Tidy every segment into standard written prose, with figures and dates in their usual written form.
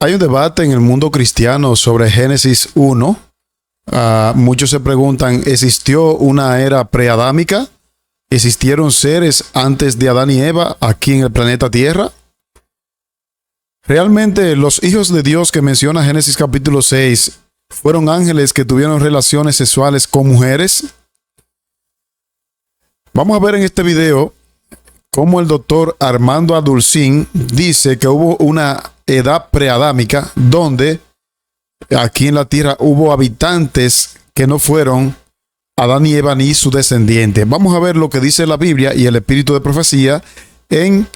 hay un debate en el mundo cristiano sobre Génesis 1. Muchos se preguntan, ¿existió una era preadámica? ¿Existieron seres antes de Adán y Eva aquí en el planeta Tierra? Realmente los hijos de Dios que menciona Génesis capítulo 6 fueron ángeles que tuvieron relaciones sexuales con mujeres. Vamos a ver en este video cómo el doctor Armando Adolcín dice que hubo una edad preadámica donde aquí en la tierra hubo habitantes que no fueron Adán y Eva ni su descendiente. Vamos a ver lo que dice la Biblia y el espíritu de profecía en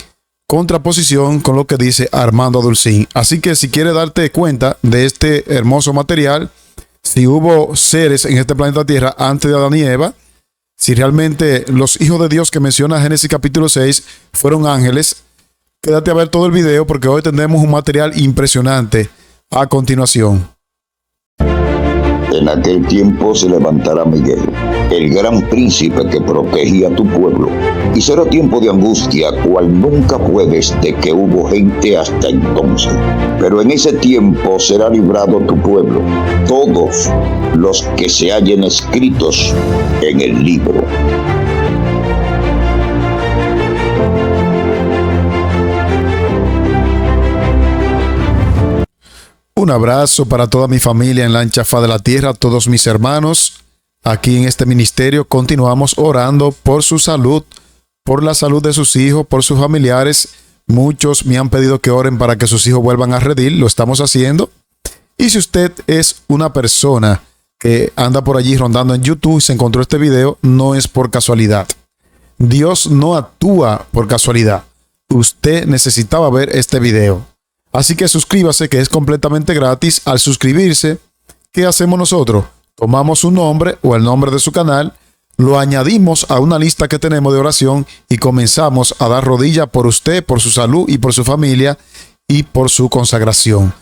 contraposición con lo que dice Armando Adolcín. Así que si quieres darte cuenta de este hermoso material, si hubo seres en este planeta Tierra antes de Adán y Eva, si realmente los hijos de Dios que menciona Génesis capítulo 6 fueron ángeles, quédate a ver todo el video porque hoy tendremos un material impresionante a continuación. En aquel tiempo se levantará Miguel, el gran príncipe que protegía a tu pueblo, y será tiempo de angustia, cual nunca fue desde que hubo gente hasta entonces. Pero en ese tiempo será librado tu pueblo, todos los que se hallen escritos en el libro. Un abrazo para toda mi familia en la ancha faz de la tierra, todos mis hermanos. Aquí en este ministerio continuamos orando por su salud, por la salud de sus hijos, por sus familiares. Muchos me han pedido que oren para que sus hijos vuelvan a redil, lo estamos haciendo. Y si usted es una persona que anda por allí rondando en YouTube y se encontró este video, no es por casualidad. Dios no actúa por casualidad. Usted necesitaba ver este video. Así que suscríbase, que es completamente gratis. Al suscribirse, ¿qué hacemos nosotros? Tomamos su nombre o el nombre de su canal, lo añadimos a una lista que tenemos de oración y comenzamos a dar rodilla por usted, por su salud y por su familia y por su consagración.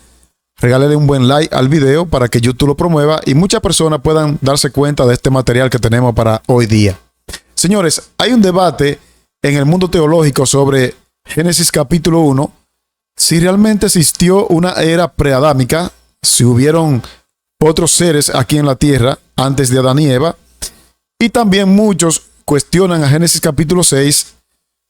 Regálele un buen like al video para que YouTube lo promueva y muchas personas puedan darse cuenta de este material que tenemos para hoy día. Señores, hay un debate en el mundo teológico sobre Génesis capítulo 1. Si realmente existió una era preadámica, si hubieron otros seres aquí en la tierra antes de Adán y Eva, y también muchos cuestionan a Génesis capítulo 6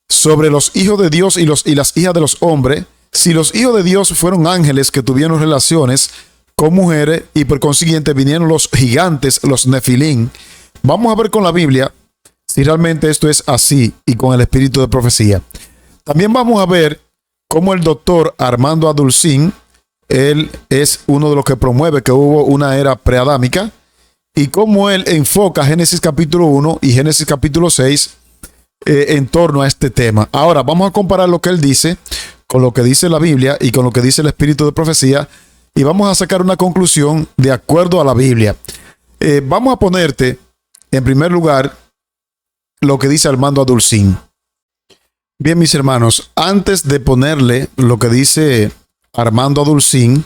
sobre los hijos de Dios y las hijas de los hombres, si los hijos de Dios fueron ángeles que tuvieron relaciones con mujeres y por consiguiente vinieron los gigantes, los nefilín. Vamos a ver con la Biblia si realmente esto es así y con el espíritu de profecía. También vamos a ver como el doctor Armando Adolcín, él es uno de los que promueve que hubo una era preadámica, y cómo él enfoca Génesis capítulo 1 y Génesis capítulo 6 en torno a este tema. Ahora, vamos a comparar lo que él dice con lo que dice la Biblia y con lo que dice el espíritu de profecía, y vamos a sacar una conclusión de acuerdo a la Biblia. Vamos a ponerte, en primer lugar, lo que dice Armando Adolcín. Bien, mis hermanos, antes de ponerle lo que dice Armando Adolcín,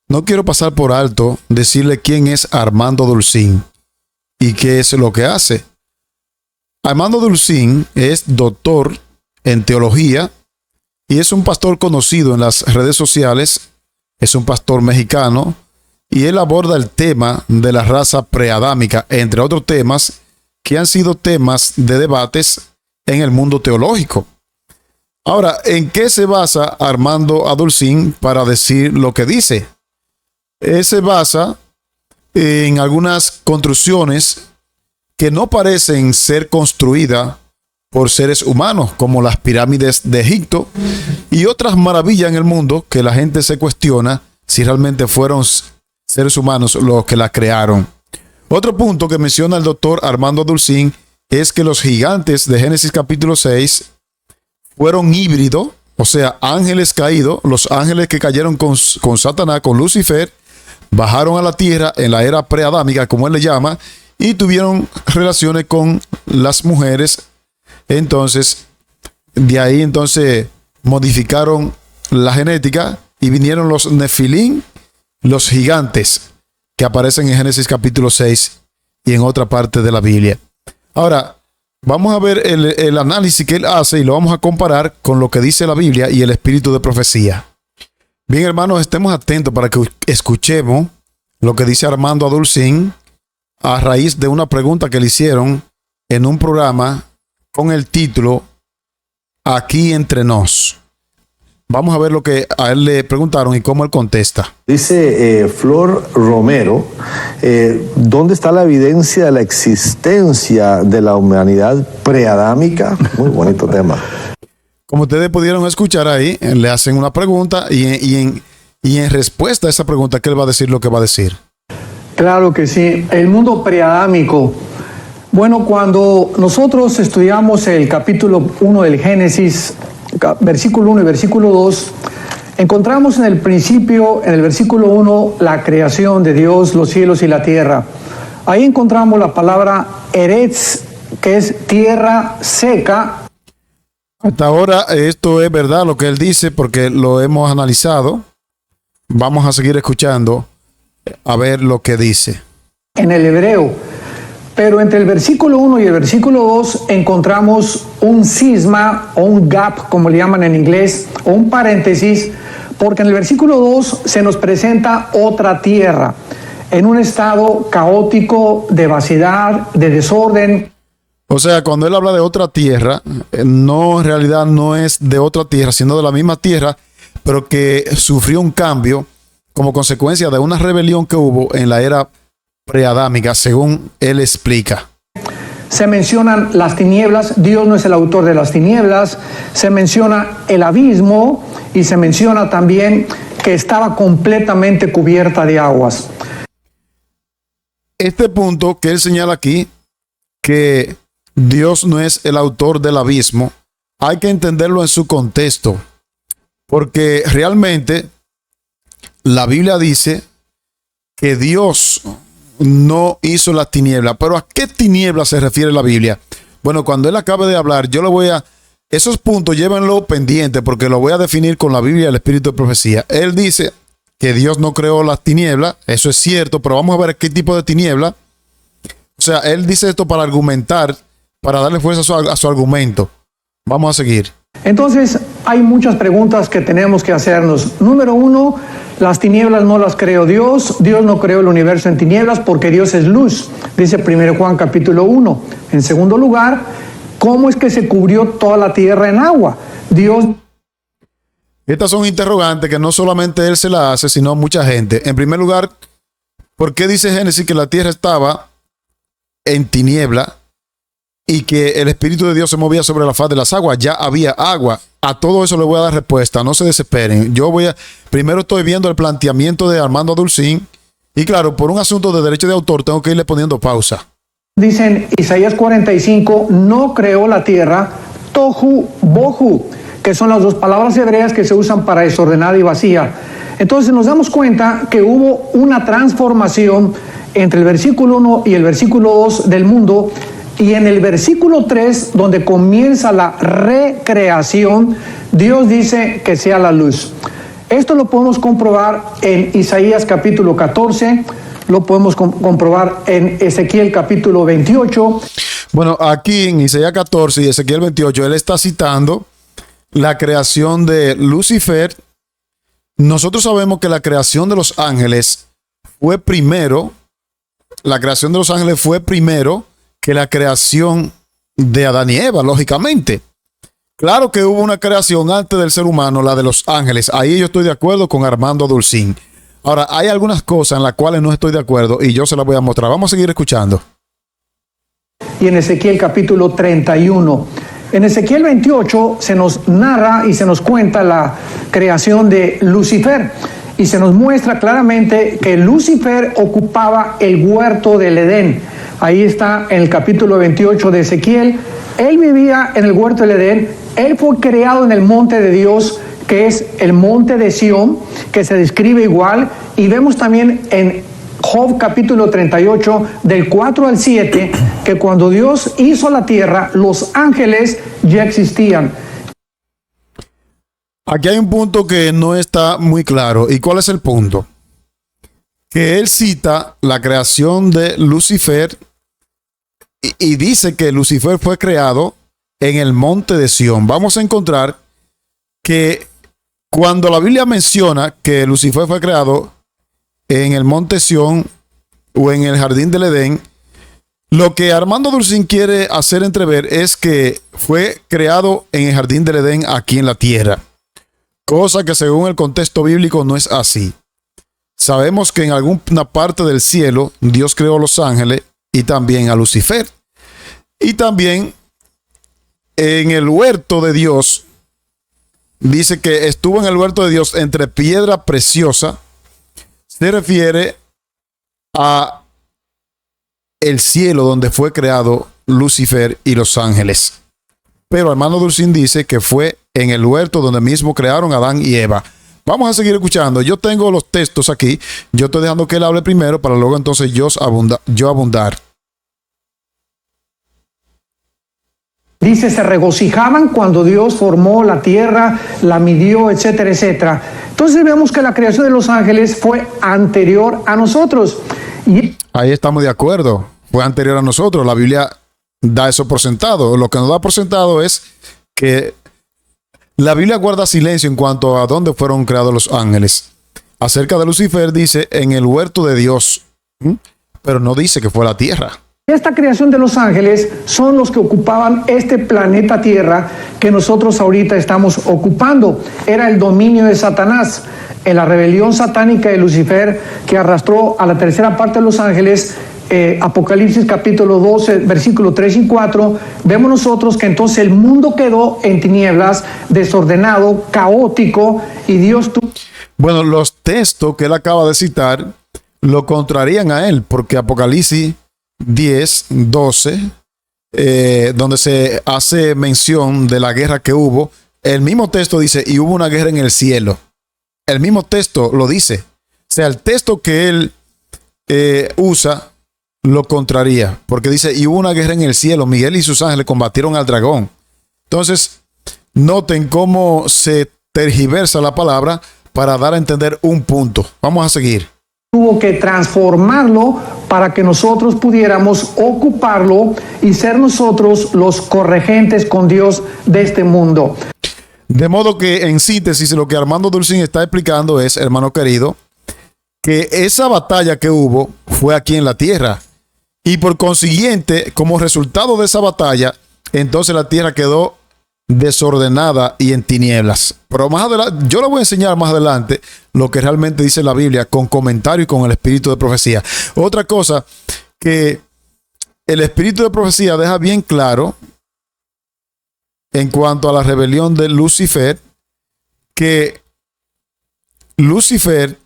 no quiero pasar por alto decirle quién es Armando Adolcín y qué es lo que hace. Armando Adolcín es doctor en teología y es un pastor conocido en las redes sociales, es un pastor mexicano y él aborda el tema de la raza preadámica, entre otros temas que han sido temas de debates en el mundo teológico. Ahora, ¿en qué se basa Armando Adolcín para decir lo que dice? Se basa en algunas construcciones que no parecen ser construidas por seres humanos, como las pirámides de Egipto y otras maravillas en el mundo que la gente se cuestiona si realmente fueron seres humanos los que las crearon. Otro punto que menciona el doctor Armando Adolcín es que los gigantes de Génesis capítulo 6 fueron híbridos, o sea, ángeles caídos, los ángeles que cayeron con Satanás, con Lucifer, bajaron a la tierra en la era preadámica, como él le llama, y tuvieron relaciones con las mujeres. Entonces, de ahí modificaron la genética y vinieron los nefilín, los gigantes, que aparecen en Génesis capítulo 6 y en otra parte de la Biblia. Ahora, vamos a ver el análisis que él hace y lo vamos a comparar con lo que dice la Biblia y el espíritu de profecía. Bien, hermanos, estemos atentos para que escuchemos lo que dice Armando Adolcín a raíz de una pregunta que le hicieron en un programa con el título Aquí entre nos. Vamos a ver lo que a él le preguntaron y cómo él contesta. Dice Flor Romero, ¿dónde está la evidencia de la existencia de la humanidad preadámica? Muy bonito tema. Como ustedes pudieron escuchar ahí, le hacen una pregunta y en respuesta a esa pregunta, ¿qué él va a decir lo que va a decir? Claro que sí, el mundo preadámico. Bueno, cuando nosotros estudiamos el capítulo 1 del Génesis, versículo 1 y versículo 2, encontramos en el principio, en el versículo 1, la creación de Dios, los cielos y la tierra. Ahí encontramos la palabra eretz, que es tierra seca. Hasta ahora esto es verdad lo que él dice porque lo hemos analizado. Vamos a seguir escuchando a ver lo que dice. En el hebreo. Pero entre el versículo 1 y el versículo 2 encontramos un cisma o un gap, como le llaman en inglés, o un paréntesis, porque en el versículo 2 se nos presenta otra tierra, en un estado caótico, de vaciedad, de desorden. O sea, cuando él habla de otra tierra, no, en realidad no es de otra tierra, sino de la misma tierra, pero que sufrió un cambio como consecuencia de una rebelión que hubo en la era preadámica, según él explica. Se mencionan las tinieblas, Dios no es el autor de las tinieblas, se menciona el abismo y se menciona también que estaba completamente cubierta de aguas. Este punto que él señala aquí, que Dios no es el autor del abismo, hay que entenderlo en su contexto, porque realmente la Biblia dice que Dios no hizo las tinieblas. Pero ¿a qué tinieblas se refiere la Biblia? Bueno, cuando él acabe de hablar, yo lo voy a... Esos puntos llévenlo pendiente porque lo voy a definir con la Biblia y el espíritu de profecía. Él dice que Dios no creó las tinieblas, eso es cierto, pero vamos a ver qué tipo de tiniebla. O sea, él dice esto para argumentar, para darle fuerza a su argumento. Vamos a seguir. Entonces, hay muchas preguntas que tenemos que hacernos. Número 1, las tinieblas no las creó Dios. Dios no creó el universo en tinieblas porque Dios es luz, dice 1 Juan capítulo 1. En segundo lugar, ¿cómo es que se cubrió toda la tierra en agua? Dios... Estas son interrogantes que no solamente él se las hace, sino mucha gente. En primer lugar, ¿por qué dice Génesis que la tierra estaba en tiniebla y que el Espíritu de Dios se movía sobre la faz de las aguas? Ya había agua. A todo eso le voy a dar respuesta, no se desesperen. Primero estoy viendo el planteamiento de Armando Adolcín y claro, por un asunto de derecho de autor tengo que irle poniendo pausa. Dicen Isaías 45, no creó la tierra, tohu bohu, que son las dos palabras hebreas que se usan para desordenada y vacía. Entonces nos damos cuenta que hubo una transformación entre el versículo 1 y el versículo 2 del mundo. Y en el versículo 3, donde comienza la recreación, Dios dice que sea la luz. Esto lo podemos comprobar en Isaías capítulo 14, lo podemos comprobar en Ezequiel capítulo 28. Bueno, aquí en Isaías 14 y Ezequiel 28, él está citando la creación de Lucifer. Nosotros sabemos que la creación de los ángeles fue primero, que la creación de Adán y Eva, lógicamente. Claro que hubo una creación antes del ser humano, la de los ángeles. Ahí yo estoy de acuerdo con Armando Adolcín. Ahora, hay algunas cosas en las cuales no estoy de acuerdo y yo se las voy a mostrar. Vamos a seguir escuchando. Y en Ezequiel capítulo 31. En Ezequiel 28 se nos narra y se nos cuenta la creación de Lucifer. Y se nos muestra claramente que Lucifer ocupaba el huerto del Edén. Ahí está en el capítulo 28 de Ezequiel. Él vivía en el huerto del Edén. Él fue creado en el monte de Dios, que es el monte de Sión, que se describe igual. Y vemos también en Job capítulo 38, del 4 al 7, que cuando Dios hizo la tierra, los ángeles ya existían. Aquí hay un punto que no está muy claro. ¿Y cuál es el punto? Que él cita la creación de Lucifer y dice que Lucifer fue creado en el monte de Sión. Vamos a encontrar que Cuando la Biblia menciona que Lucifer fue creado en el monte Sión o en el jardín del Edén, lo que Armando Dulcín quiere hacer entrever es que fue creado en el jardín del Edén aquí en la tierra, cosa que según el contexto bíblico no es así. Sabemos que en alguna parte del cielo Dios creó a los ángeles y también a Lucifer. Y también en el huerto de Dios, dice que estuvo en el huerto de Dios entre piedra preciosa. Se refiere a el cielo donde fue creado Lucifer y los ángeles. Pero Armando Dulcín dice que fue en el huerto donde mismo crearon a Adán y Eva. Vamos a seguir escuchando. Yo tengo los textos aquí. Yo estoy dejando que él hable primero para luego entonces yo abundar. Dice, se regocijaban cuando Dios formó la tierra, la midió, etcétera, etcétera. Entonces vemos que la creación de los ángeles fue anterior a nosotros. Y ahí estamos de acuerdo. Fue anterior a nosotros. La Biblia da eso por sentado. Lo que nos da por sentado es que la Biblia guarda silencio en cuanto a dónde fueron creados los ángeles. Acerca de Lucifer dice en el huerto de Dios, pero no dice que fue la tierra. esta creación de los ángeles son los que ocupaban este planeta Tierra que nosotros ahorita estamos ocupando. Era el dominio de Satanás. En la rebelión satánica de Lucifer que arrastró a la tercera parte de los ángeles, Apocalipsis capítulo 12, versículos 3 y 4, vemos nosotros que entonces el mundo quedó en tinieblas, desordenado, caótico, y Dios tuvo... Bueno, los textos que él acaba de citar lo contrarían a él, porque Apocalipsis 10, 12, donde se hace mención de la guerra que hubo, el mismo texto dice, y hubo una guerra en el cielo. El mismo texto lo dice. O sea, el texto que él usa lo contraría, porque dice, y hubo una guerra en el cielo, Miguel y sus ángeles combatieron al dragón. Entonces, noten cómo se tergiversa la palabra para dar a entender un punto. Vamos a seguir. Tuvo que transformarlo para que nosotros pudiéramos ocuparlo y ser nosotros los corregentes con Dios de este mundo. De modo que, en síntesis, lo que Armando Dulcín está explicando es, hermano querido, que esa batalla que hubo fue aquí en la tierra. Y por consiguiente, como resultado de esa batalla, entonces la tierra quedó desordenada y en tinieblas. Pero más adelante, yo le voy a enseñar más adelante lo que realmente dice la Biblia con comentario y con el espíritu de profecía. Otra cosa que el espíritu de profecía deja bien claro en cuanto a la rebelión de Lucifer, que Lucifer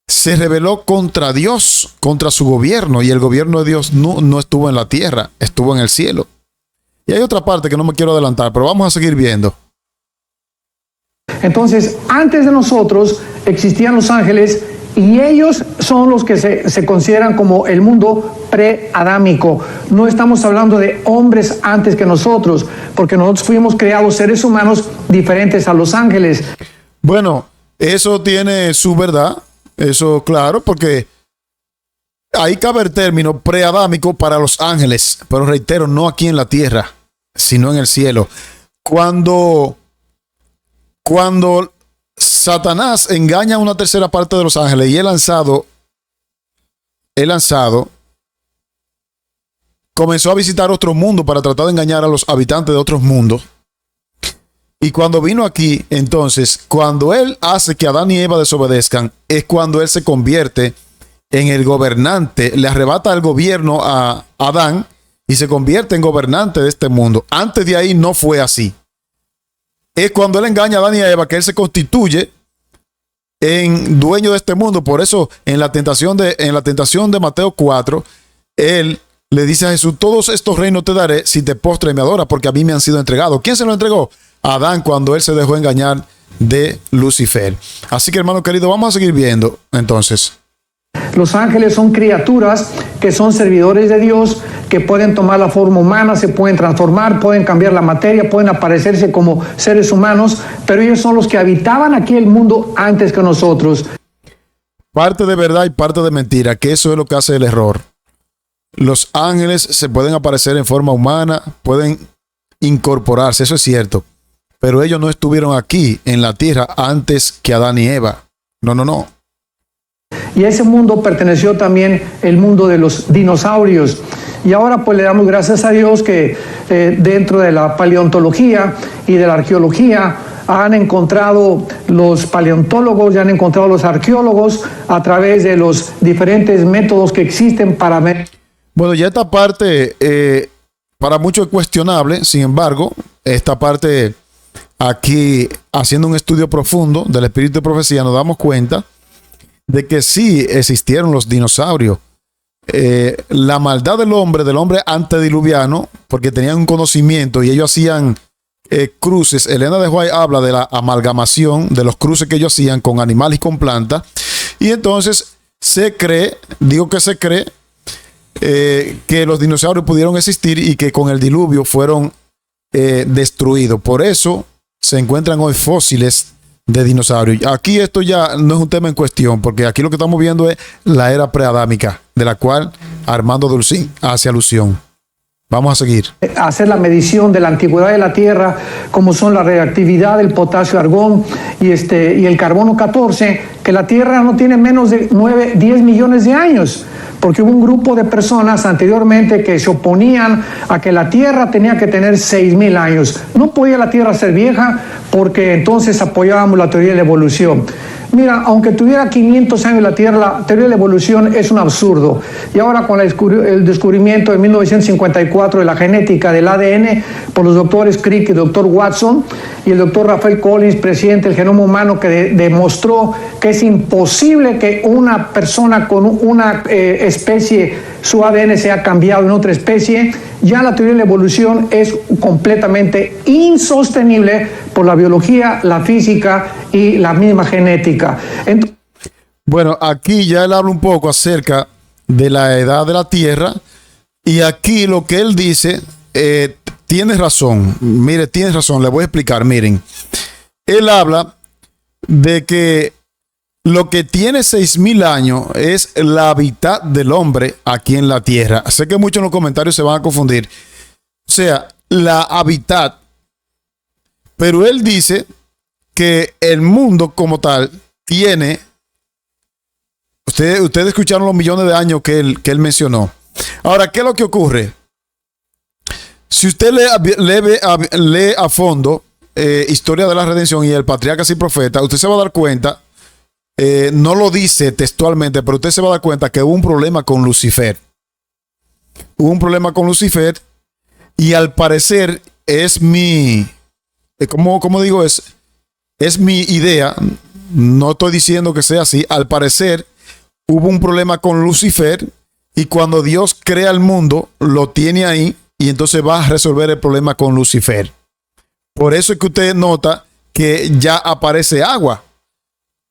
se rebeló contra Dios, contra su gobierno, y el gobierno de Dios no estuvo en la tierra, estuvo en el cielo. Y hay otra parte que no me quiero adelantar, pero vamos a seguir viendo. Entonces, antes de nosotros existían los ángeles y ellos son los que se consideran como el mundo pre-adámico. No estamos hablando de hombres antes que nosotros, porque nosotros fuimos creados seres humanos diferentes a los ángeles. Bueno, eso tiene su verdad, eso claro, porque ahí cabe el término preadámico para los ángeles, pero reitero, no aquí en la tierra, sino en el cielo. Cuando Satanás engaña a una tercera parte de los ángeles y el lanzado comenzó a visitar otro mundo para tratar de engañar a los habitantes de otros mundos. Y cuando vino aquí, entonces, cuando él hace que Adán y Eva desobedezcan, es cuando él se convierte en el gobernante, le arrebata el gobierno a Adán y se convierte en gobernante de este mundo. Antes de ahí no fue así. Es cuando él engaña a Adán y a Eva que él se constituye en dueño de este mundo. Por eso en la tentación de Mateo 4, él le dice a Jesús, todos estos reinos te daré si te postras y me adoras, porque a mí me han sido entregados. ¿Quién se lo entregó? Adán, cuando él se dejó engañar de Lucifer. Así que, hermano querido, vamos a seguir viendo entonces. Los ángeles son criaturas que son servidores de Dios, que pueden tomar la forma humana, se pueden transformar, pueden cambiar la materia, pueden aparecerse como seres humanos, pero ellos son los que habitaban aquí el mundo antes que nosotros. Parte de verdad y parte de mentira, que eso es lo que hace el error. Los ángeles se pueden aparecer en forma humana, pueden incorporarse, eso es cierto, pero ellos no estuvieron aquí en la tierra antes que Adán y Eva. No, no, no. Y a ese mundo perteneció también el mundo de los dinosaurios. Y ahora pues le damos gracias a Dios que dentro de la paleontología y de la arqueología han encontrado los paleontólogos y han encontrado los arqueólogos a través de los diferentes métodos que existen para ver. Bueno, ya esta parte para muchos es cuestionable. Sin embargo, esta parte aquí, haciendo un estudio profundo del espíritu de profecía, nos damos cuenta de que sí existieron los dinosaurios. La maldad del hombre antediluviano, porque tenían un conocimiento y ellos hacían cruces. Elena de White habla de la amalgamación, de los cruces que ellos hacían con animales y con plantas. Y entonces se cree, que los dinosaurios pudieron existir y que con el diluvio fueron destruidos. Por eso se encuentran hoy fósiles de dinosaurios. Aquí esto ya no es un tema en cuestión, porque aquí lo que estamos viendo es la era preadámica, de la cual Armando Dulcín hace alusión. Vamos a seguir. Hacer la medición de la antigüedad de la Tierra, como son la reactividad del potasio argón y el carbono 14, que la Tierra no tiene menos de 10 millones de años, porque hubo un grupo de personas anteriormente que se oponían a que la Tierra tenía que tener 6.000 años. No podía la Tierra ser vieja porque entonces apoyábamos la teoría de la evolución. Mira, aunque tuviera 500 años la Tierra, la teoría de la evolución es un absurdo. Y ahora con el descubrimiento en 1954 de la genética del ADN por los doctores Crick y doctor Watson y el doctor Rafael Collins, presidente del genoma humano, que demostró que es imposible que una persona con una especie, su ADN sea cambiado en otra especie, ya la teoría de la evolución es completamente insostenible por la biología, la física y la misma genética. Bueno, aquí ya él habla un poco acerca de la edad de la Tierra y aquí lo que él dice, tiene razón. Mire, tiene razón, le voy a explicar. Miren, él habla de que lo que tiene 6.000 años es la hábitat del hombre aquí en la Tierra. Sé que muchos en los comentarios se van a confundir. O sea, la hábitat. Pero él dice que el mundo como tal tiene... Ustedes escucharon los millones de años que él mencionó. Ahora, ¿qué es lo que ocurre? Si usted lee a fondo Historia de la Redención y el Patriarcas y Profetas, usted se va a dar cuenta, no lo dice textualmente, pero usted se va a dar cuenta que hubo un problema con Lucifer. Hubo un problema con Lucifer y al parecer es mi... ¿Cómo digo? Es mi idea. No estoy diciendo que sea así. Al parecer hubo un problema con Lucifer y cuando Dios crea el mundo, lo tiene ahí y entonces va a resolver el problema con Lucifer. Por eso es que usted nota que ya aparece agua.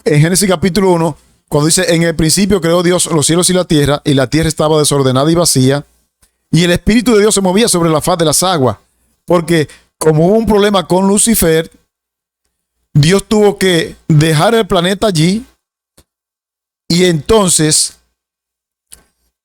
En Génesis capítulo 1, cuando dice, en el principio creó Dios los cielos y la tierra estaba desordenada y vacía, y el Espíritu de Dios se movía sobre la faz de las aguas. Porque como hubo un problema con Lucifer, Dios tuvo que dejar el planeta allí y entonces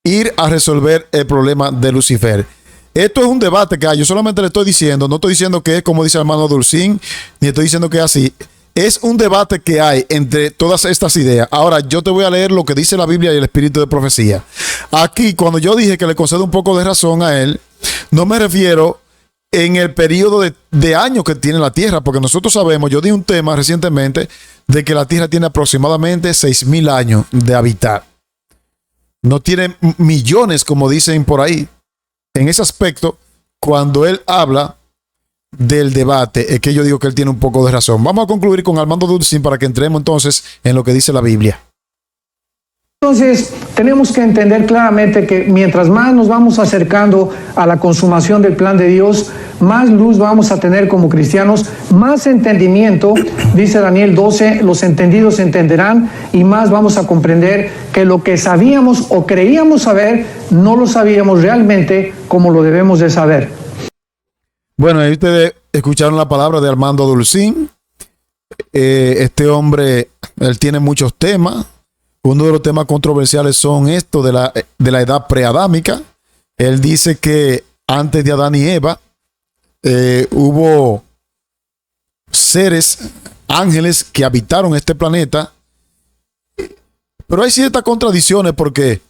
ir a resolver el problema de Lucifer. Esto es un debate que hay. Yo solamente le estoy diciendo, no estoy diciendo que es como dice el hermano Dulcín, ni estoy diciendo que es así. Es un debate que hay entre todas estas ideas. Ahora, yo te voy a leer lo que dice la Biblia y el espíritu de profecía. Aquí, cuando yo dije que le concedo un poco de razón a él, no me refiero en el periodo de años que tiene la Tierra, porque nosotros sabemos, yo di un tema recientemente de que la Tierra tiene aproximadamente 6.000 años de habitar. No tiene millones, como dicen por ahí. En ese aspecto, cuando él habla del debate, es que yo digo que él tiene un poco de razón. Vamos a concluir con Armando Dulcín para que entremos entonces en lo que dice la Biblia. Entonces, tenemos que entender claramente que mientras más nos vamos acercando a la consumación del plan de Dios, más luz vamos a tener como cristianos, más entendimiento, dice Daniel 12, los entendidos entenderán y más vamos a comprender que lo que sabíamos o creíamos saber, no lo sabíamos realmente como lo debemos de saber. Bueno, ahí ustedes escucharon la palabra de Armando Dulcín. Este hombre, él tiene muchos temas. Uno de los temas controversiales son esto de la edad preadámica. Él dice que antes de Adán y Eva hubo seres, ángeles que habitaron este planeta. Pero hay ciertas contradicciones porque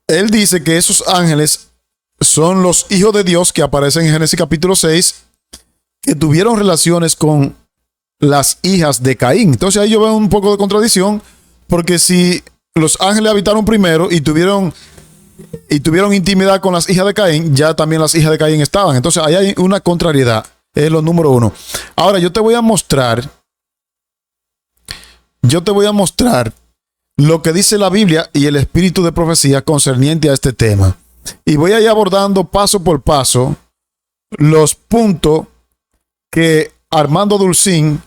él dice que esos ángeles son los hijos de Dios que aparecen en Génesis capítulo 6, que tuvieron relaciones con las hijas de Caín. Entonces ahí yo veo un poco de contradicción, porque si los ángeles habitaron primero y tuvieron intimidad con las hijas de Caín, ya también las hijas de Caín estaban. Entonces ahí hay una contrariedad. Es lo número uno. Ahora yo te voy a mostrar lo que dice la Biblia y el espíritu de profecía concerniente a este tema. Y voy a ir abordando paso por paso los puntos que Armando Dulcín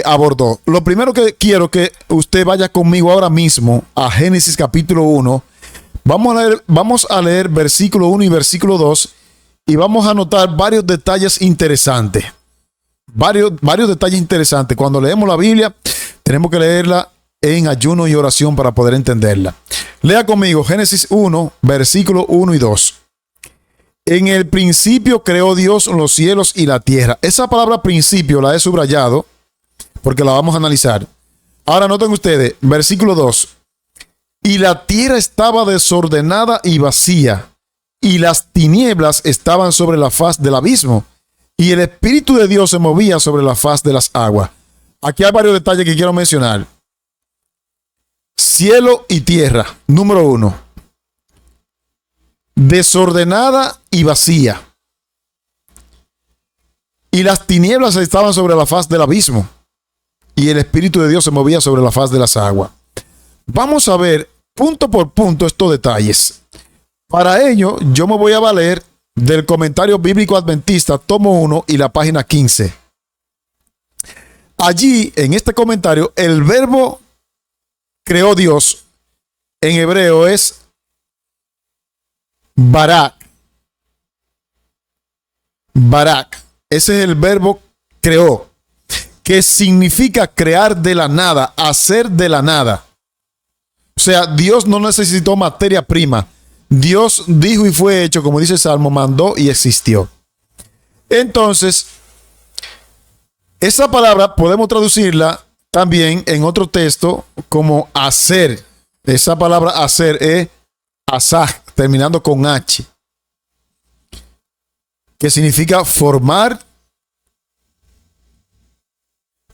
abordó. Lo primero que quiero que usted vaya conmigo ahora mismo a Génesis capítulo 1. Vamos a leer versículo 1 y versículo 2 y vamos a notar varios detalles interesantes. Varios detalles interesantes. Cuando leemos la Biblia, tenemos que leerla en ayuno y oración para poder entenderla. Lea conmigo Génesis 1, versículo 1 y 2. En el principio creó Dios los cielos y la tierra. Esa palabra principio la he subrayado porque la vamos a analizar. Ahora noten ustedes, versículo 2. Y la tierra estaba desordenada y vacía, y las tinieblas estaban sobre la faz del abismo, y el Espíritu de Dios se movía sobre la faz de las aguas. Aquí hay varios detalles que quiero mencionar. Cielo y tierra, número 1. Desordenada y vacía. Y las tinieblas estaban sobre la faz del abismo, y el Espíritu de Dios se movía sobre la faz de las aguas. Vamos a ver punto por punto estos detalles. Para ello, yo me voy a valer del comentario bíblico adventista, tomo 1 y la página 15. Allí, en este comentario, el verbo creó Dios en hebreo es barak. Barak. Ese es el verbo creó, que significa crear de la nada, hacer de la nada. O sea, Dios no necesitó materia prima. Dios dijo y fue hecho, como dice el Salmo, mandó y existió. Entonces, esa palabra podemos traducirla también en otro texto como hacer. Esa palabra hacer es asaj, terminando con H, que significa formar.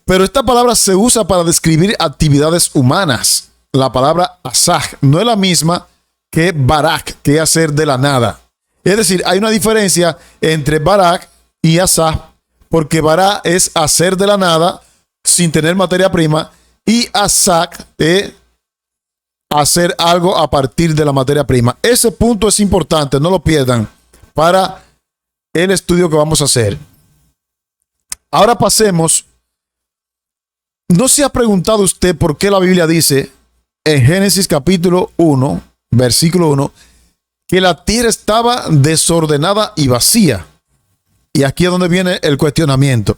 Pero esta palabra se usa para describir actividades humanas. La palabra asaj no es la misma que barak, que es hacer de la nada. Es decir, hay una diferencia entre barak y asaj, porque barak es hacer de la nada sin tener materia prima, y asaj es hacer algo a partir de la materia prima. Ese punto es importante, no lo pierdan para el estudio que vamos a hacer. Ahora pasemos. ¿No se ha preguntado usted por qué la Biblia dice en Génesis capítulo 1, versículo 1, que la tierra estaba desordenada y vacía? Y aquí es donde viene el cuestionamiento.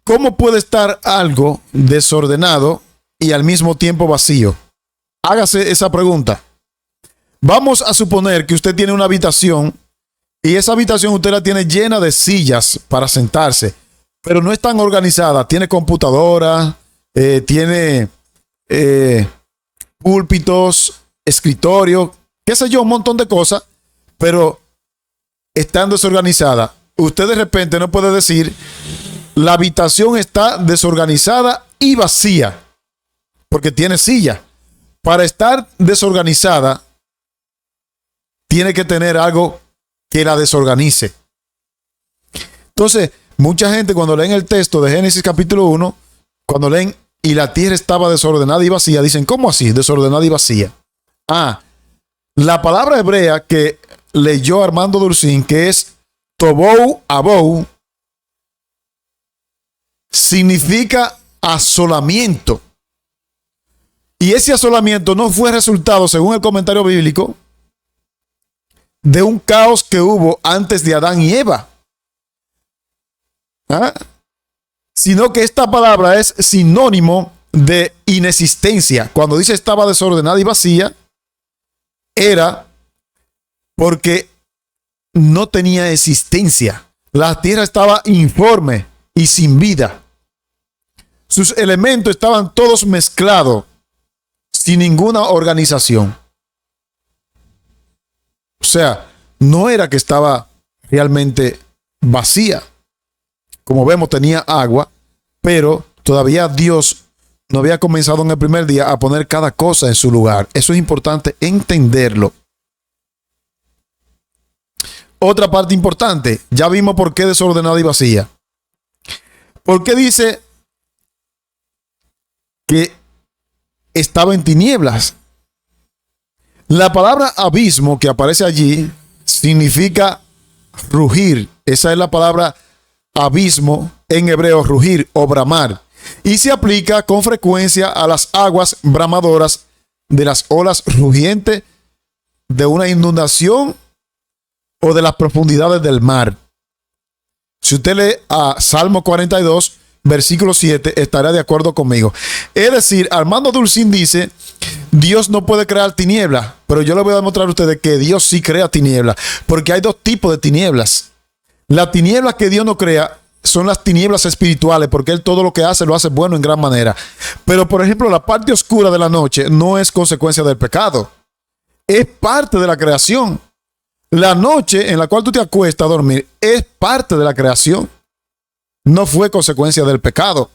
¿Cómo puede estar algo desordenado y al mismo tiempo vacío? Hágase esa pregunta. Vamos a suponer que usted tiene una habitación y esa habitación usted la tiene llena de sillas para sentarse, pero no es tan organizada. Tiene computadora, tiene púlpitos, escritorio, qué sé yo, un montón de cosas, pero están desorganizadas. Usted de repente no puede decir, la habitación está desorganizada y vacía, porque tiene silla. Para estar desorganizada, tiene que tener algo que la desorganice. Entonces, mucha gente cuando leen el texto de Génesis capítulo 1, cuando leen y la tierra estaba desordenada y vacía, dicen, ¿cómo así? Desordenada y vacía. La palabra hebrea que leyó Armando Dulcín, que es tobou abou, significa asolamiento. Y ese asolamiento no fue resultado, según el comentario bíblico, de un caos que hubo antes de Adán y Eva. Sino que esta palabra es sinónimo de inexistencia. Cuando dice estaba desordenada y vacía, era porque no tenía existencia. La tierra estaba informe y sin vida. Sus elementos estaban todos mezclados, sin ninguna organización. O sea, no era que estaba realmente vacía. Como vemos, tenía agua, pero todavía Dios no había comenzado en el primer día a poner cada cosa en su lugar. Eso es importante entenderlo. Otra parte importante, ya vimos por qué desordenada y vacía. ¿Por qué dice que estaba en tinieblas? La palabra abismo que aparece allí significa rugir. Esa es la palabra abismo en hebreo, rugir o bramar. Y se aplica con frecuencia a las aguas bramadoras de las olas rugientes de una inundación o de las profundidades del mar. Si usted lee a Salmo 42, versículo 7, estará de acuerdo conmigo. Es decir, Armando Dulcín dice, Dios no puede crear tinieblas, pero yo le voy a demostrar a ustedes que Dios sí crea tinieblas, porque hay dos tipos de tinieblas. Las tinieblas que Dios no crea son las tinieblas espirituales, porque Él todo lo que hace lo hace bueno en gran manera. Pero, por ejemplo, la parte oscura de la noche no es consecuencia del pecado, es parte de la creación. La noche en la cual tú te acuestas a dormir es parte de la creación. No fue consecuencia del pecado.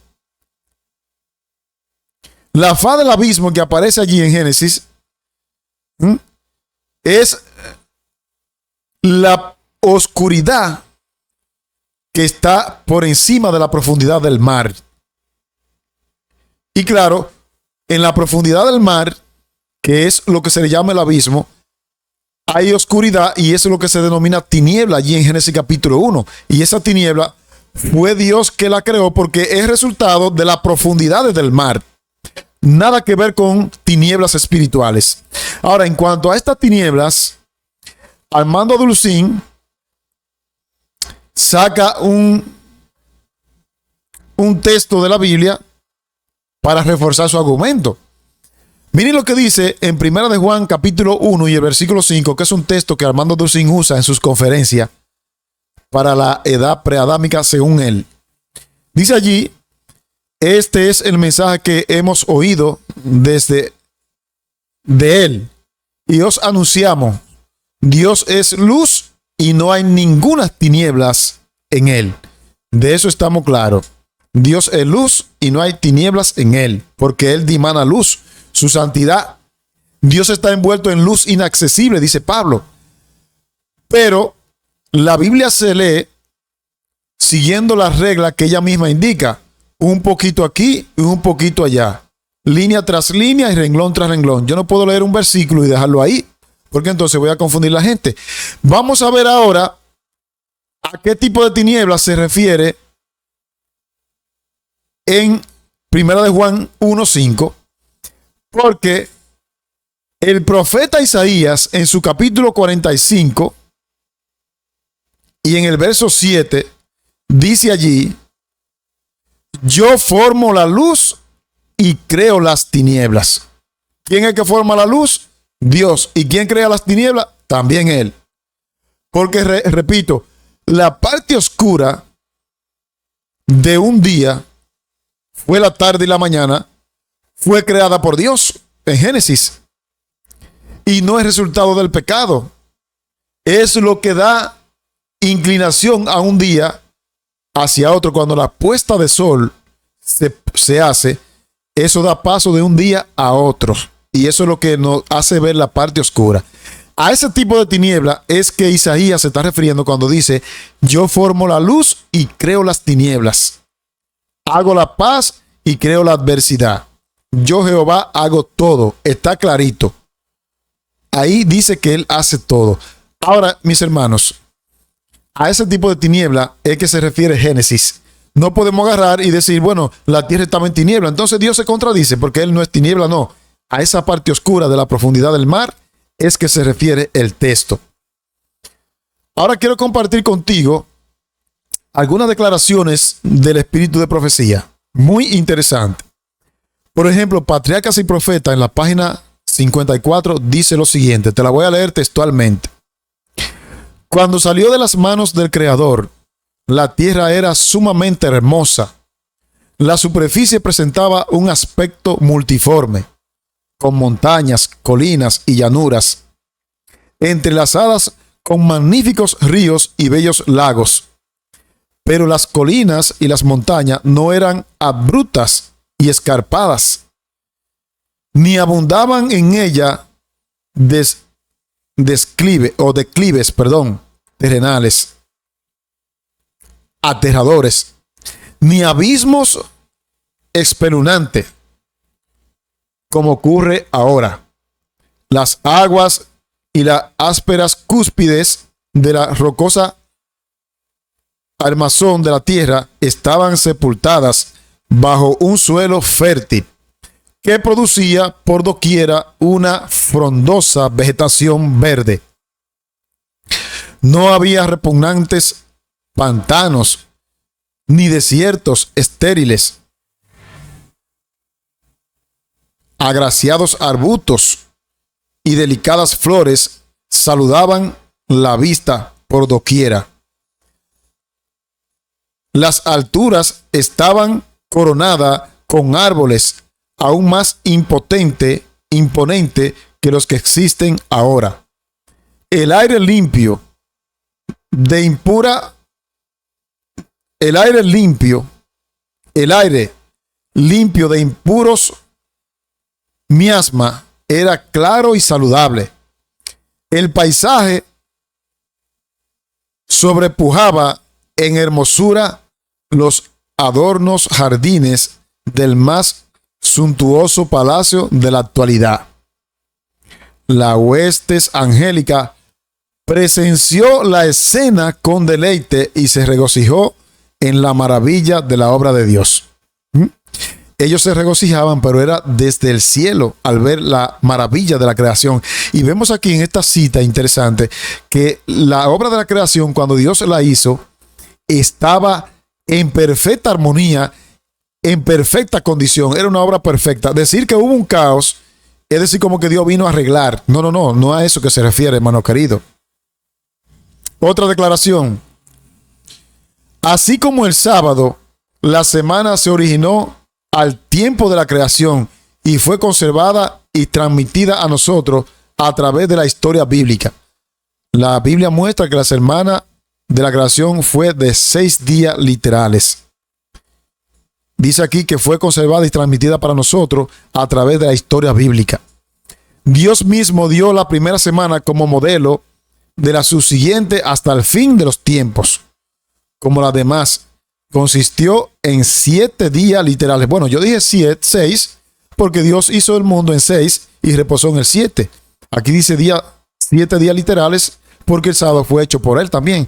La faz del abismo que aparece allí en Génesis es la oscuridad que está por encima de la profundidad del mar. Y claro, en la profundidad del mar, que es lo que se le llama el abismo, hay oscuridad y eso es lo que se denomina tiniebla allí en Génesis capítulo 1. Y esa tiniebla fue Dios que la creó porque es resultado de las profundidades del mar. Nada que ver con tinieblas espirituales. Ahora, en cuanto a estas tinieblas, Armando Dulcín saca un texto de la Biblia para reforzar su argumento. Miren lo que dice en 1 de Juan capítulo 1 y el versículo 5, que es un texto que Armando Dulcín usa en sus conferencias para la edad preadámica según él. Dice allí, este es el mensaje que hemos oído desde de él y os anunciamos, Dios es luz y no hay ninguna tinieblas en él. De eso estamos claros. Dios es luz y no hay tinieblas en él, porque él dimana luz. Su santidad. Dios está envuelto en luz inaccesible, dice Pablo. Pero la Biblia se lee siguiendo las reglas que ella misma indica. Un poquito aquí y un poquito allá. Línea tras línea y renglón tras renglón. Yo no puedo leer un versículo y dejarlo ahí, porque entonces voy a confundir a la gente. Vamos a ver ahora a qué tipo de tinieblas se refiere en 1 de Juan 1:5. Porque el profeta Isaías en su capítulo 45 y en el verso 7 dice allí, yo formo la luz y creo las tinieblas. ¿Quién es el que forma la luz? Dios. ¿Y quién crea las tinieblas? También Él. Porque, repito, la parte oscura de un día fue la tarde y la mañana. Fue creada por Dios en Génesis y no es resultado del pecado. Es lo que da inclinación a un día hacia otro. Cuando la puesta de sol se hace, eso da paso de un día a otro y eso es lo que nos hace ver la parte oscura. A ese tipo de tiniebla es que Isaías se está refiriendo cuando dice, yo formo la luz y creo las tinieblas, hago la paz y creo la adversidad. Yo Jehová hago todo. Está clarito. Ahí dice que Él hace todo. Ahora, mis hermanos, a ese tipo de tiniebla es que se refiere Génesis. No podemos agarrar y decir, bueno, la tierra estaba en tiniebla. Entonces Dios se contradice porque Él no es tiniebla, no. A esa parte oscura de la profundidad del mar es que se refiere el texto. Ahora quiero compartir contigo algunas declaraciones del espíritu de profecía. Muy interesante. Por ejemplo, Patriarcas y Profetas en la página 54 dice lo siguiente, te la voy a leer textualmente. Cuando salió de las manos del Creador, la tierra era sumamente hermosa. La superficie presentaba un aspecto multiforme, con montañas, colinas y llanuras, entrelazadas con magníficos ríos y bellos lagos. Pero las colinas y las montañas no eran abruptas y escarpadas, ni abundaban en ella declives terrenales aterradores, ni abismos espeluznantes, como ocurre ahora. Las aguas y las ásperas cúspides de la rocosa armazón de la tierra estaban sepultadas bajo un suelo fértil que producía por doquiera una frondosa vegetación verde. No había repugnantes pantanos ni desiertos estériles. Agraciados arbustos y delicadas flores saludaban la vista por doquiera. Las alturas estaban coronadas con árboles aún más imponente que los que existen ahora. El aire limpio de impuros miasma era claro y saludable. El paisaje sobrepujaba en hermosura los adornos jardines del más suntuoso palacio de la actualidad. La huestes angélica presenció la escena con deleite y se regocijó en la maravilla de la obra de Dios. Ellos se regocijaban, pero era desde el cielo al ver la maravilla de la creación. Y vemos aquí en esta cita interesante que la obra de la creación, cuando Dios la hizo, estaba en perfecta armonía, en perfecta condición. Era una obra perfecta. Decir que hubo un caos es decir como que Dios vino a arreglar. No a eso que se refiere, hermano querido. Otra declaración. Así como el sábado, la semana se originó al tiempo de la creación y fue conservada y transmitida a nosotros a través de la historia bíblica. La Biblia muestra que la semana de la creación fue de 6 días literales. Dice aquí que fue conservada y transmitida para nosotros a través de la historia bíblica. Dios mismo dio la primera semana como modelo de la subsiguiente hasta el fin de los tiempos. Como las demás, consistió en 7 días literales. Bueno, yo dije 6 porque Dios hizo el mundo en 6 y reposó en el 7. Aquí dice 7 días literales porque el sábado fue hecho por él también.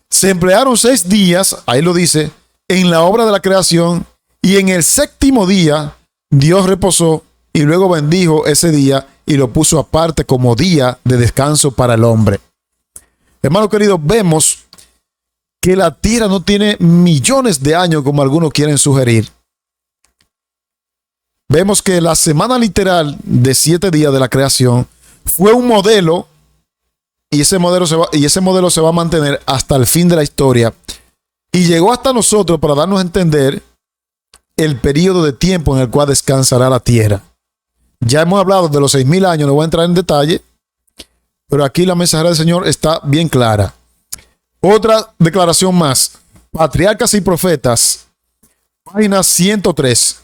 Se emplearon 6 días, ahí lo dice, en la obra de la creación, y en el 7º día Dios reposó y luego bendijo ese día y lo puso aparte como día de descanso para el hombre. Hermano querido, vemos que la tierra no tiene millones de años como algunos quieren sugerir. Vemos que la semana literal de 7 días de la creación fue un modelo y ese modelo se va a mantener hasta el fin de la historia y llegó hasta nosotros para darnos a entender el periodo de tiempo en el cual descansará la tierra. Ya hemos hablado de los 6,000 años, no voy a entrar en detalle, pero aquí la mensajera del Señor está bien clara. Otra declaración más. Patriarcas y Profetas, página 103.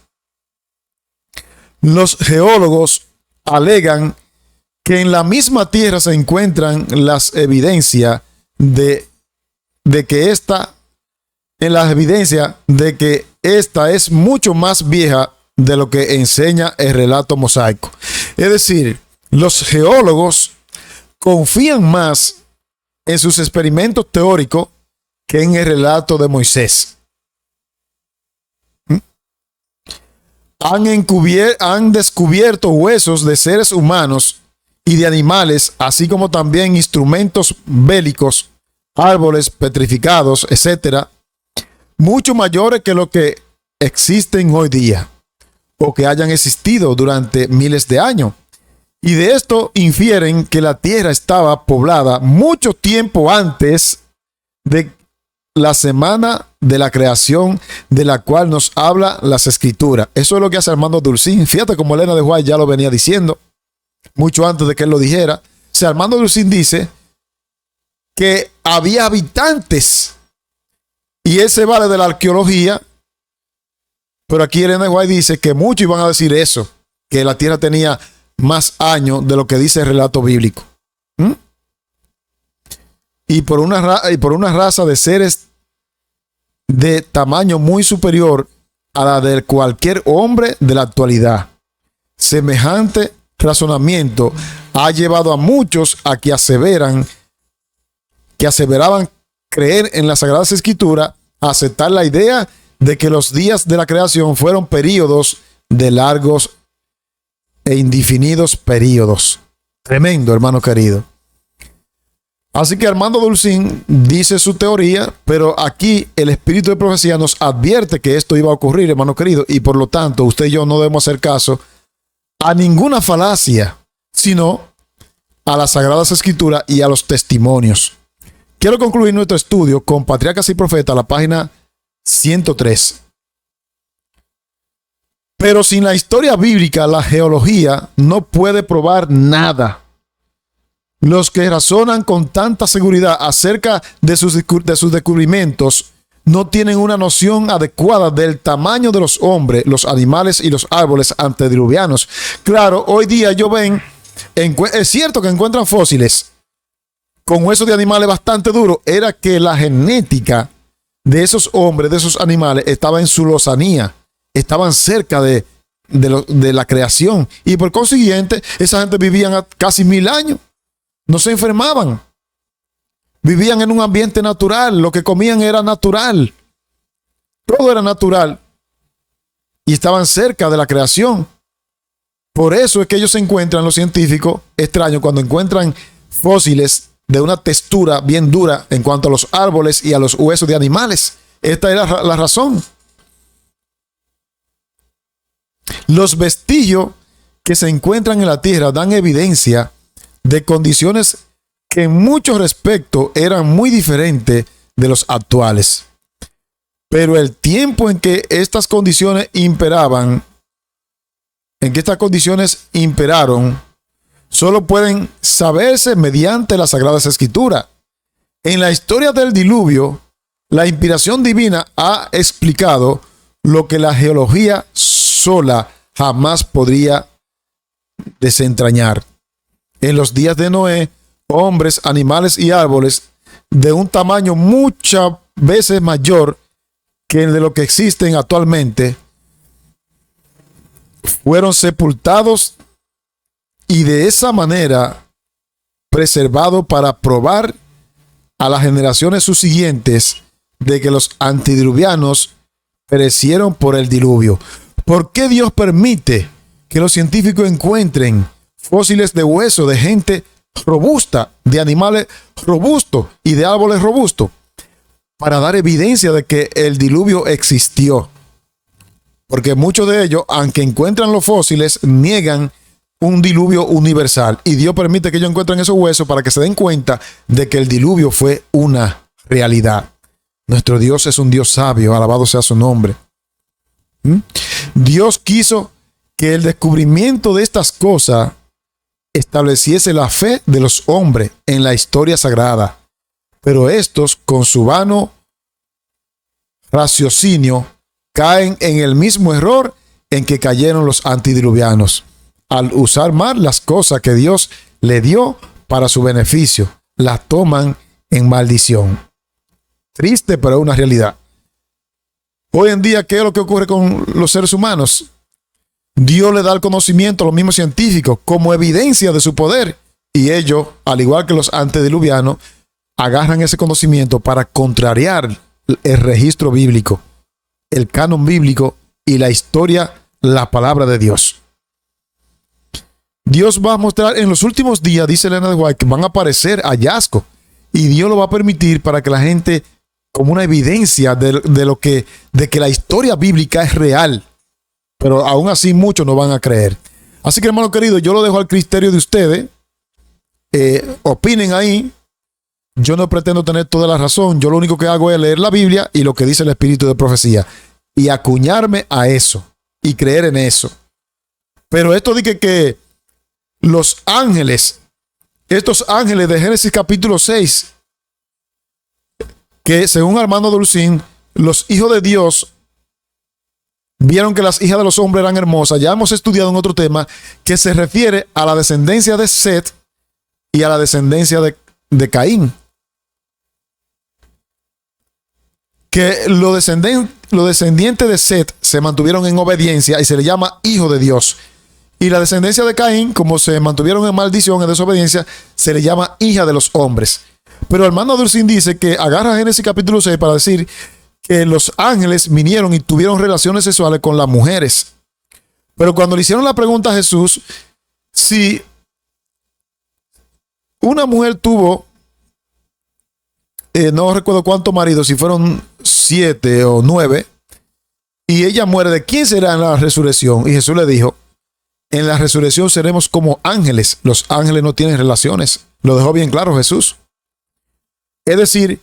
Los geólogos alegan que en la misma tierra se encuentran las evidencias de que esta es mucho más vieja de lo que enseña el relato mosaico. Es decir, los geólogos confían más en sus experimentos teóricos que en el relato de Moisés. Han descubierto huesos de seres humanos y de animales, así como también instrumentos bélicos, árboles petrificados, etc., mucho mayores que lo que existen hoy día o que hayan existido durante miles de años. Y de esto infieren que la tierra estaba poblada mucho tiempo antes de la semana de la creación de la cual nos habla las Escrituras. Eso es lo que hace Armando Dulcín. Fíjate como Elena de White ya lo venía diciendo, mucho antes de que él lo dijera. O sea, Armando Dulcín dice que había habitantes y él se vale de la arqueología, pero aquí Elena de White dice que muchos iban a decir eso, que la tierra tenía más años de lo que dice el relato bíblico. Y por una raza de seres de tamaño muy superior a la de cualquier hombre de la actualidad. Semejante razonamiento ha llevado a muchos a que aseveraban creer en las Sagradas Escrituras, a aceptar la idea de que los días de la creación fueron períodos de largos e indefinidos períodos. Tremendo, hermano querido. Así que Armando Dulcín dice su teoría, pero aquí el espíritu de profecía nos advierte que esto iba a ocurrir, hermano querido, y por lo tanto usted y yo no debemos hacer caso a ninguna falacia, sino a las Sagradas Escrituras y a los testimonios. Quiero concluir nuestro estudio con Patriarcas y Profetas, la página 103. Pero sin la historia bíblica, la geología no puede probar nada. Los que razonan con tanta seguridad acerca de sus descubrimientos no tienen una noción adecuada del tamaño de los hombres, los animales y los árboles antediluvianos. Claro, hoy día es cierto que encuentran fósiles con huesos de animales bastante duros. Era que la genética de esos hombres, de esos animales, estaba en su lozanía, estaban cerca de la creación, y por consiguiente esa gente vivían casi 1000 años. No se enfermaban. Vivían en un ambiente natural. Lo que comían era natural. Todo era natural. Y estaban cerca de la creación. Por eso es que ellos se encuentran, los científicos, extraños, cuando encuentran fósiles de una textura bien dura en cuanto a los árboles y a los huesos de animales. Esta era la razón. Los vestigios que se encuentran en la tierra dan evidencia de condiciones que en muchos respectos eran muy diferentes de los actuales. Pero el tiempo en que estas condiciones imperaron, solo pueden saberse mediante las Sagradas Escrituras. En la historia del diluvio, la inspiración divina ha explicado lo que la geología sola jamás podría desentrañar. En los días de Noé, hombres, animales y árboles de un tamaño muchas veces mayor que el de lo que existen actualmente fueron sepultados y de esa manera preservados para probar a las generaciones subsiguientes de que los antediluvianos perecieron por el diluvio. ¿Por qué Dios permite que los científicos encuentren fósiles de hueso de gente robusta, de animales robustos y de árboles robustos? Para dar evidencia de que el diluvio existió. Porque muchos de ellos, aunque encuentran los fósiles, niegan un diluvio universal. Y Dios permite que ellos encuentren esos huesos para que se den cuenta de que el diluvio fue una realidad. Nuestro Dios es un Dios sabio, alabado sea su nombre. Dios quiso que el descubrimiento de estas cosas estableciese la fe de los hombres en la historia sagrada, pero estos, con su vano raciocinio, caen en el mismo error en que cayeron los antediluvianos, al usar mal las cosas que Dios le dio para su beneficio, las toman en maldición. Triste, pero una realidad. Hoy en día, ¿qué es lo que ocurre con los seres humanos? Dios le da el conocimiento a los mismos científicos como evidencia de su poder, y ellos, al igual que los antediluvianos, agarran ese conocimiento para contrariar el registro bíblico, el canon bíblico y la historia, la palabra de Dios. Dios va a mostrar en los últimos días, dice Elena de White, que van a aparecer hallazgos, y Dios lo va a permitir para que la gente, como una evidencia de que la historia bíblica es real. Pero aún así muchos no van a creer. Así que, hermano querido, yo lo dejo al criterio de ustedes. Opinen ahí. yo no pretendo tener toda la razón. Yo lo único que hago es leer la Biblia y lo que dice el espíritu de profecía y acuñarme a eso y creer en eso. Pero esto dice que los ángeles, estos ángeles de Génesis capítulo 6, que según Armando Dulcín, los hijos de Dios vieron que las hijas de los hombres eran hermosas. Ya hemos estudiado en otro tema que se refiere a la descendencia de Set y a la descendencia de Caín. Que los descendientes de Set se mantuvieron en obediencia y se le llama hijo de Dios. Y la descendencia de Caín, como se mantuvieron en maldición, en desobediencia, se le llama hija de los hombres. Pero Armando Dulcín dice que agarra Génesis capítulo 6 para decir que los ángeles vinieron y tuvieron relaciones sexuales con las mujeres. Pero cuando le hicieron la pregunta a Jesús, si una mujer tuvo, no recuerdo cuántos maridos, si fueron 7 o 9, y ella muere, ¿de quién será en la resurrección? Y Jesús le dijo, en la resurrección seremos como ángeles. Los ángeles no tienen relaciones. Lo dejó bien claro Jesús. Es decir,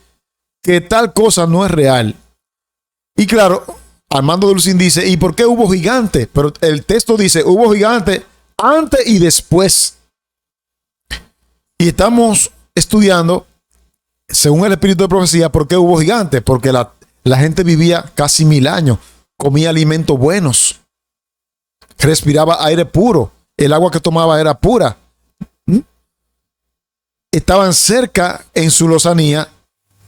que tal cosa no es real. Y claro, Armando Dulcín dice, ¿y por qué hubo gigantes? Pero el texto dice, hubo gigantes antes y después. Y estamos estudiando, según el espíritu de profecía, ¿por qué hubo gigantes? Porque la gente vivía casi 1000 años, comía alimentos buenos, respiraba aire puro, el agua que tomaba era pura. Estaban cerca en su lozanía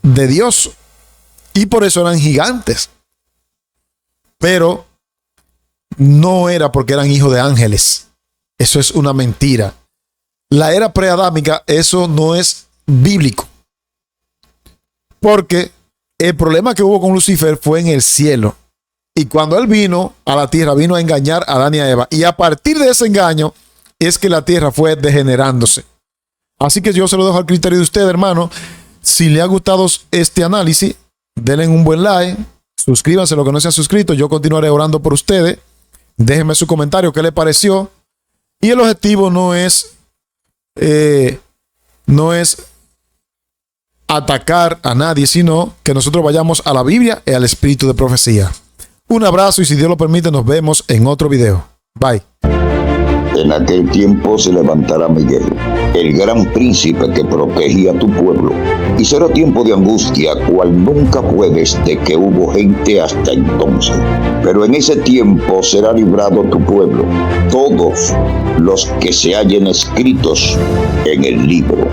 de Dios y por eso eran gigantes. Pero no era porque eran hijos de ángeles. Eso es una mentira. La era preadámica, eso no es bíblico. Porque el problema que hubo con Lucifer fue en el cielo. Y cuando él vino a la tierra, vino a engañar a Adán y a Eva. Y a partir de ese engaño es que la tierra fue degenerándose. Así que yo se lo dejo al criterio de usted, hermano. Si le ha gustado este análisis, denle un buen like. Suscríbanse los que no se han suscrito. Yo continuaré orando por ustedes. Déjenme su comentario, qué le pareció. Y el objetivo no es atacar a nadie, sino que nosotros vayamos a la Biblia y al espíritu de profecía. Un abrazo y si Dios lo permite nos vemos en otro video. Bye. En aquel tiempo se levantará Miguel, el gran príncipe que protegía a tu pueblo, y será tiempo de angustia, cual nunca fue desde que hubo gente hasta entonces. Pero en ese tiempo será librado tu pueblo, todos los que se hallen escritos en el libro.